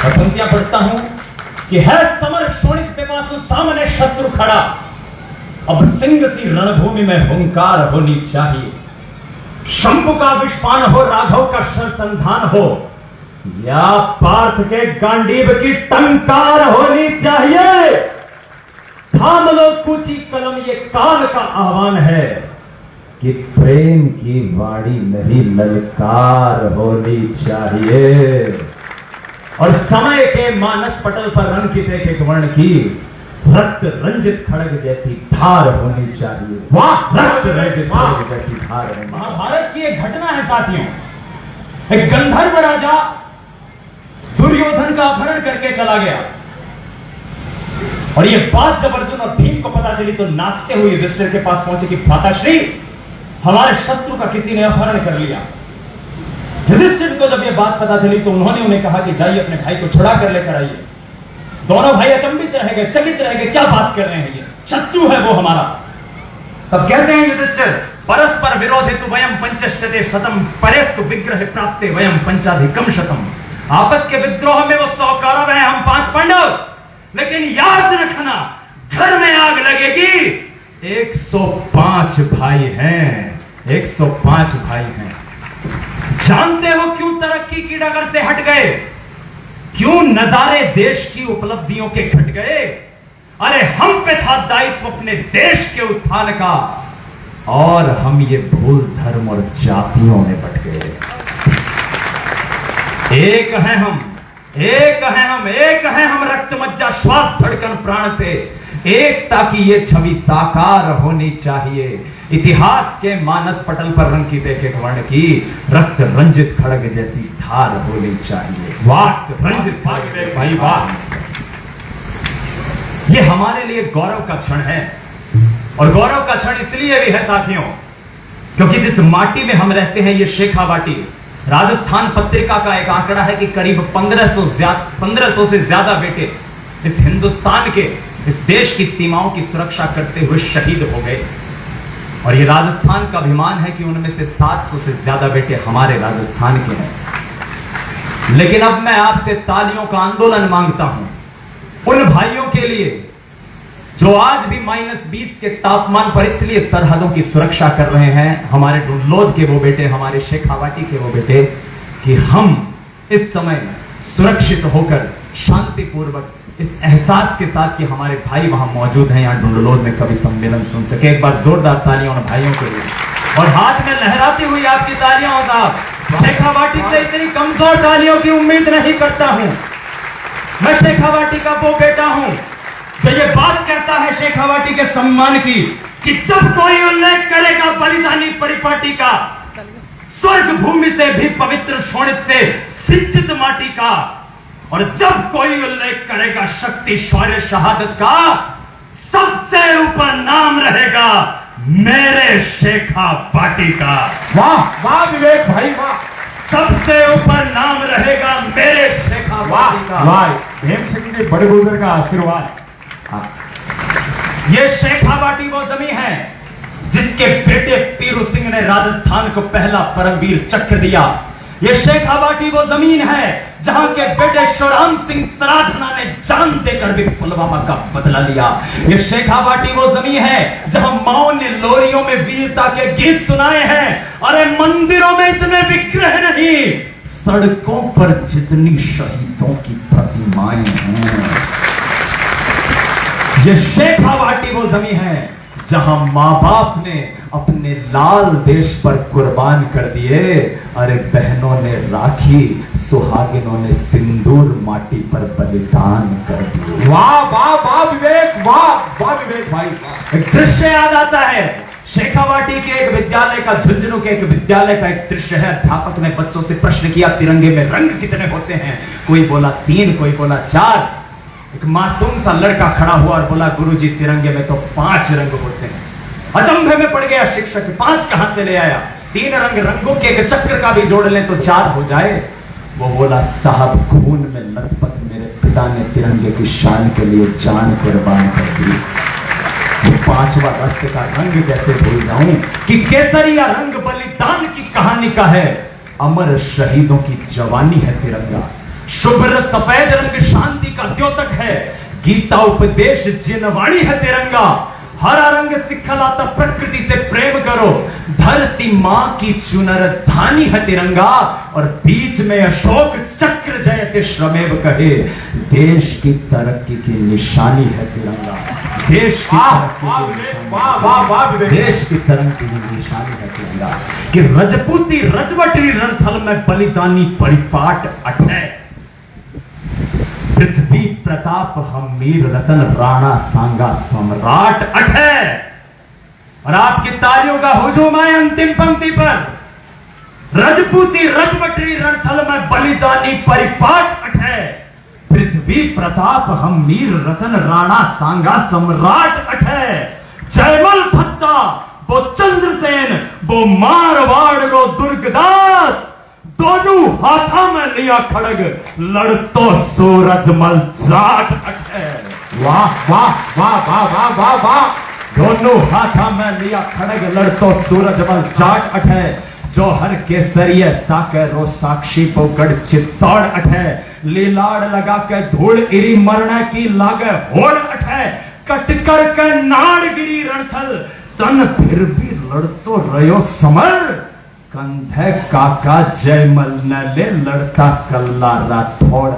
और पंक्तियां पढ़ता हूं कि है समर शोणित पिपासु सामने शत्रु खड़ा, अब सिंह सी रणभूमि में हुंकार होनी चाहिए। शंभु का विष्पान हो, राघव का शरसंधान हो, या पार्थ के गांडीव की टंकार होनी चाहिए। थाम लो कूची कलम, ये काल का आह्वान है कि प्रेम की वाणी नहीं ललकार होनी चाहिए। और समय के मानस पटल पर अंकित एक वर्ण की रक्त रंजित खड़ग जैसी धार होनी चाहिए। वाह, रक्त रंजित खड़ग जैसी धार है। महाभारत की एक घटना है साथियों, एक गंधर्व राजा दुर्योधन का अपहरण करके चला गया, और ये बात जब अर्जुन और भीम को पता चली तो नाचते हुए युधिष्ठिर के पास पहुंचे कि भ्राताश्री, हमारे शत्रु का किसी ने अपहरण कर लिया। युधिष्ठिर को जब ये बात पता चली तो उन्होंने उन्हें कहा कि जाइए अपने भाई को छुड़ा कर लेकर आइए। दोनों भाई अचंभित रह गए, चकित रह गए, क्या बात कर रहे हैं, ये शत्रु है वो हमारा। तब कहते हैं युधिष्ठिर, परस्पर विरोधितु वयम पंचशते शतम परेस्तु विग्रह प्राप्ते वयम पंचाधिकम शतम। आपस के विद्रोह में वो 100 कौरव हैं, हम 5 पांडव, लेकिन याद रखना घर में आग लगेगी 105 भाई हैं, 105 भाई हैं। जानते हो क्यों तरक्की की डगर से हट गए, क्यों नजारे देश की उपलब्धियों के घट गए? अरे हम पे था दायित्व अपने देश के उत्थान का, और हम ये भूल धर्म और जातियों में बट गए। एक हैं हम, एक हैं हम, एक हैं हम, रक्त मज्जा श्वास धड़कन प्राण से, एकता की ये छवि साकार होनी चाहिए। इतिहास के मानस पटल पर अंकित एक वर्ण की रक्त रंजित खड़ग जैसी धार होनी चाहिए। वाह, रंजित खड़ग भाई, वाह। ये हमारे लिए गौरव का क्षण है, और गौरव का क्षण इसलिए भी है साथियों क्योंकि जिस माटी में हम रहते हैं, ये शेखावाटी, राजस्थान पत्रिका का एक आंकड़ा है कि करीब 1500 से ज्यादा बेटे इस हिंदुस्तान के, इस देश की सीमाओं की सुरक्षा करते हुए शहीद हो गए। और ये राजस्थान का अभिमान है कि उनमें से 700 से ज्यादा बेटे हमारे राजस्थान के हैं। लेकिन अब मैं आपसे तालियों का आंदोलन मांगता हूं उन भाइयों के लिए जो आज भी -20 के तापमान पर इसलिए सरहदों की सुरक्षा कर रहे हैं, हमारे डुंडलोद के वो बेटे, हमारे शेखावाटी के वो बेटे, कि हम इस समय सुरक्षित होकर शांतिपूर्वक इस एहसास के साथ कि हमारे भाई वहां मौजूद हैं, यहां डुंडलोद में कभी सम्मेलन सुन सके। एक बार जोरदार तालियां उन भाइयों के लिए, और हाथ में लहराती हुई आपकी तालियां होगा। शेखावाटी से इतनी कमजोर तालियों की उम्मीद नहीं करता हूं। मैं शेखावाटी का वो बेटा हूं तो ये बात कहता है शेखावाटी के सम्मान की कि जब कोई उल्लेख करेगा बलिदानी परिपाटी का, स्वर्ग भूमि से भी पवित्र शोणित से सिंचित माटी का, और जब कोई उल्लेख करेगा शक्ति शौर्य शहादत का, सबसे ऊपर नाम रहेगा मेरे शेखावाटी का। वाह वाह विवेक भाई, वाह। सबसे ऊपर नाम रहेगा मेरे शेखावाटी का। वाह, हेमचंद के बड़े बुजुर्ग का आशीर्वाद। ये शेखावाटी वो जमीन है जिसके बेटे पीरू सिंह ने राजस्थान को पहला परमवीर चक्र दिया। ये शेखावाटी वो जमीन है जहां के बेटे शिवराम सिंह सराठना ने जान देकर भी पुलवामा का बदला लिया। ये शेखावाटी वो जमीन है जहां माओ ने लोरियों में वीरता के गीत सुनाए हैं। अरे मंदिरों में इतने विग्रह नहीं, सड़कों पर जितनी शहीदों की प्रतिमाएं हैं। ये शेखावाटी वो जमीन है जहां मां बाप ने अपने लाल देश पर कुर्बान कर दिए। अरे बहनों ने राखी, सुहागिनों ने सिंदूर माटी पर बलिदान कर दिए। वाह वाह वाह विवेक, वाह वाह विवेक भाई, वाह। एक दृश्य याद आता है शेखावाटी के एक विद्यालय का, झुंझुनू के एक विद्यालय का एक दृश्य है। अध्यापक ने बच्चों से प्रश्न किया, तिरंगे में रंग कितने होते हैं? कोई बोला 3, कोई बोला 4। एक मासूम सा लड़का खड़ा हुआ और बोला, गुरुजी तिरंगे में तो 5 रंग होते हैं। अचंभे में पड़ गया शिक्षक, 5 कहां से ले आया? 3 रंग, रंगों के एक चक्र का भी जोड़ लें तो 4 हो जाए। वो बोला, साहब खून में लथपथ मेरे पिता ने तिरंगे की शान के लिए जान कुर्बान कर दी। वो 5वां रक्त का रंग कैसे भूल जाऊं कि केसरिया रंग बलिदान की कहानी का है। अमर शहीदों की जवानी है तिरंगा। शुभ्र सफेद रंग शांति का द्योतक है, गीता उपदेश जिनवाणी है तिरंगा। हरा रंग सिखलाता प्रकृति से प्रेम करो, धरती मां की चुनर धानी है तिरंगा। और बीच में अशोक चक्र जयते श्रमेव कहे, देश की तरक्की की निशानी है तिरंगा। देश की देश की तरक्की की निशानी है तिरंगा। कि रजपूती रजवटरी रणथल में बलिदानी परिपाट अठे, पृथ्वी प्रताप हमीर रतन राणा सांगा सम्राट अठे। और आपकी तालियों का हुजूम है अंतिम पंक्ति पर, रजपूती रजवटरी रणथल में बलिदानी परिपाट अठे, पृथ्वी प्रताप हमीर रतन राणा सांगा सम्राट अठे। जयमल भत्ता वो चंद्रसेन वो मारवाड़ रो दुर्गदास, दोनों हाथा में लिया खड़ग लड़तो सूरजमल जाट अठे। वाह वाह वाह वाह वाह वाह वाह। दोनों हाथा में लिया खड़ग लड़तो सूरजमल जाट अठे। जौहर केसरिय साके रो साक्षी पोगढ़ चित्तौड़ अठे। लीलाड़ लगा के धूल इरी मरने की लागे होड़ अठे। कटकर के नाड़ गिरी रणथल तन फिर भी लड़तो रयो समर। कंधे काका जयमल न ले लड़का कल्ला राठौड़।